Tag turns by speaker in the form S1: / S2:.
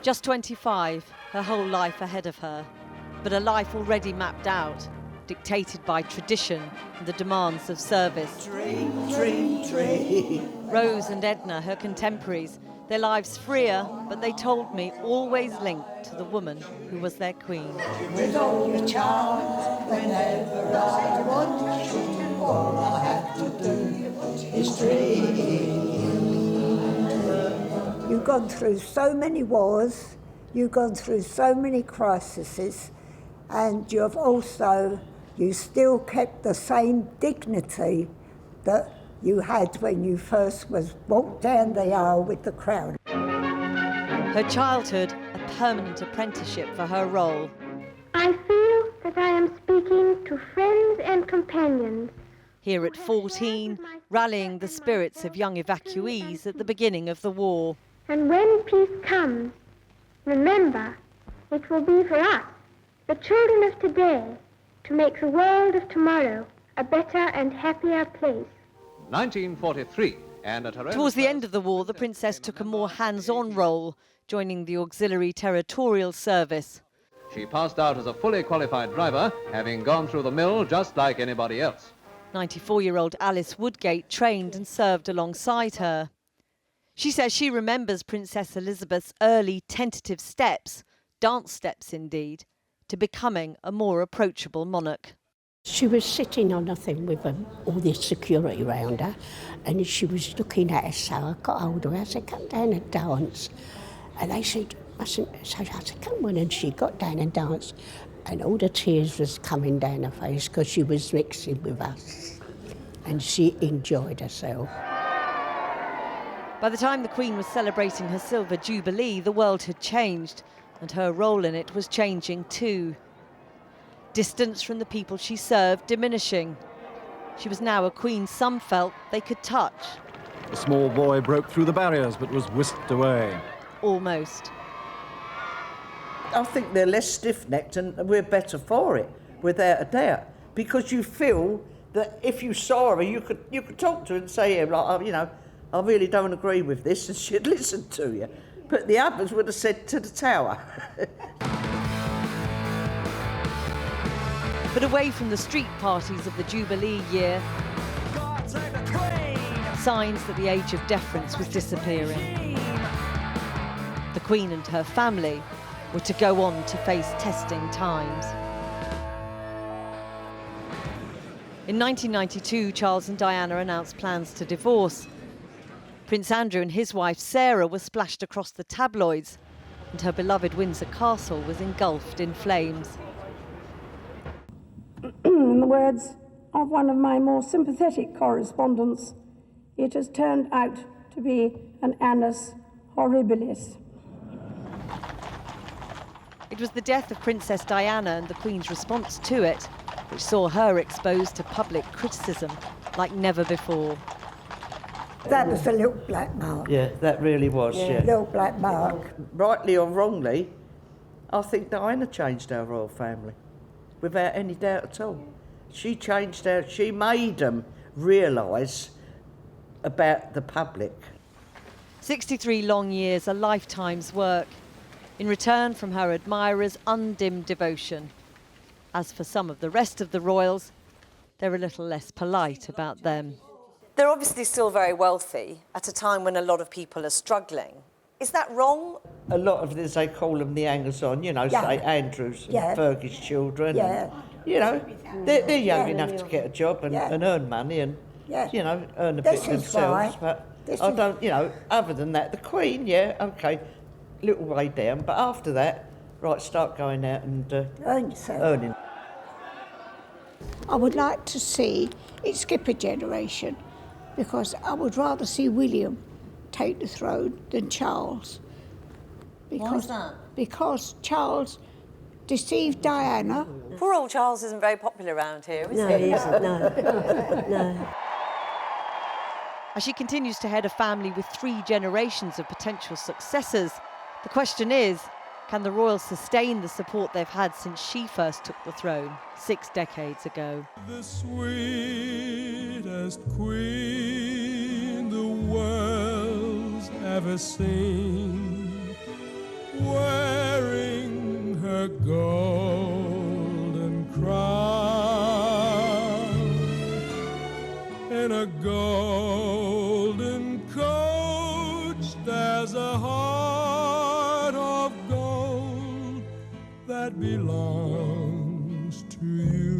S1: Just 25, her whole life ahead of her, but a life already mapped out, dictated by tradition and the demands of service.
S2: Dream, dream, dream.
S1: Rose and Edna, her contemporaries, their lives freer, but they told me always linked to the woman who was their queen.
S2: With all your charms, whenever I want you, all I have to do is dream.
S3: You've gone through so many wars, you've gone through so many crises, and you still kept the same dignity that you had when you first walked down the aisle with the crown.
S1: Her childhood, a permanent apprenticeship for her role.
S4: I feel that I am speaking to friends and companions.
S1: Here at 14, rallying the spirits of young evacuees at the beginning of the war.
S4: And when peace comes, remember, it will be for us, the children of today, to make the world of tomorrow a better and happier place.
S5: 1943, and at her
S1: Towards the end of the war, the princess took a more hands-on role, joining the Auxiliary Territorial Service.
S5: She passed out as a fully qualified driver, having gone through the mill just like anybody else.
S1: 94-year-old Alice Woodgate trained and served alongside her. She says she remembers Princess Elizabeth's early tentative steps, dance steps indeed, to becoming a more approachable monarch.
S6: She was sitting on a thing with all this security around her, and she was looking at us, so I got hold of her. I said, come down and dance. And they said, mustn't. So I said, come on, and she got down and danced. And all the tears was coming down her face because she was mixing with us. And she enjoyed herself.
S1: By the time the Queen was celebrating her Silver Jubilee, the world had changed, and her role in it was changing too. Distance from the people she served diminishing. She was now a queen some felt they could touch.
S7: A small boy broke through the barriers but was whisked away.
S1: Almost.
S2: I think they're less stiff-necked and we're better for it, without a doubt. Because you feel that if you saw her, you could talk to her and say, like, I really don't agree with this, and she'd listen to you. But the others would have said to the tower.
S1: But away from the street parties of the Jubilee year, signs that the age of deference was disappearing. The Queen and her family were to go on to face testing times. In 1992, Charles and Diana announced plans to divorce. Prince Andrew and his wife Sarah were splashed across the tabloids, and her beloved Windsor Castle was engulfed in flames.
S8: In the words of one of my more sympathetic correspondents, it has turned out to be an annus horribilis.
S1: It was the death of Princess Diana and the Queen's response to it, which saw her exposed to public criticism like never before.
S3: That was a little black mark.
S2: Yeah, that really was, yeah.
S3: Little black mark.
S2: Rightly or wrongly, I think Diana changed our royal family, without any doubt at all. She made them realise about the public.
S1: 63 long years, a lifetime's work, in return from her admirers' undimmed devotion. As for some of the rest of the royals, they're a little less polite about them.
S9: They're obviously still very wealthy at a time when a lot of people are struggling. Is that wrong?
S2: A lot of this, they call them the hangers-on, say Andrews and Fergie's children.
S3: Yeah.
S2: And, they're young enough to get a job and earn money and, earn a bit themselves. But I don't, other than that, the Queen, OK, little way down. But after that, right, start going out and earning.
S6: I would like to see it skip a generation, because I would rather see William take the throne than Charles.
S9: Why is that?
S6: Because Charles deceived Diana.
S9: Poor old Charles isn't very popular around here, is he?
S10: No, he isn't, no.
S1: As she continues to head a family with 3 generations of potential successors, the question is, can the royals sustain the support they've had since she first took the throne 6 decades ago?
S11: The sweetest queen the world's ever seen. that belongs to you.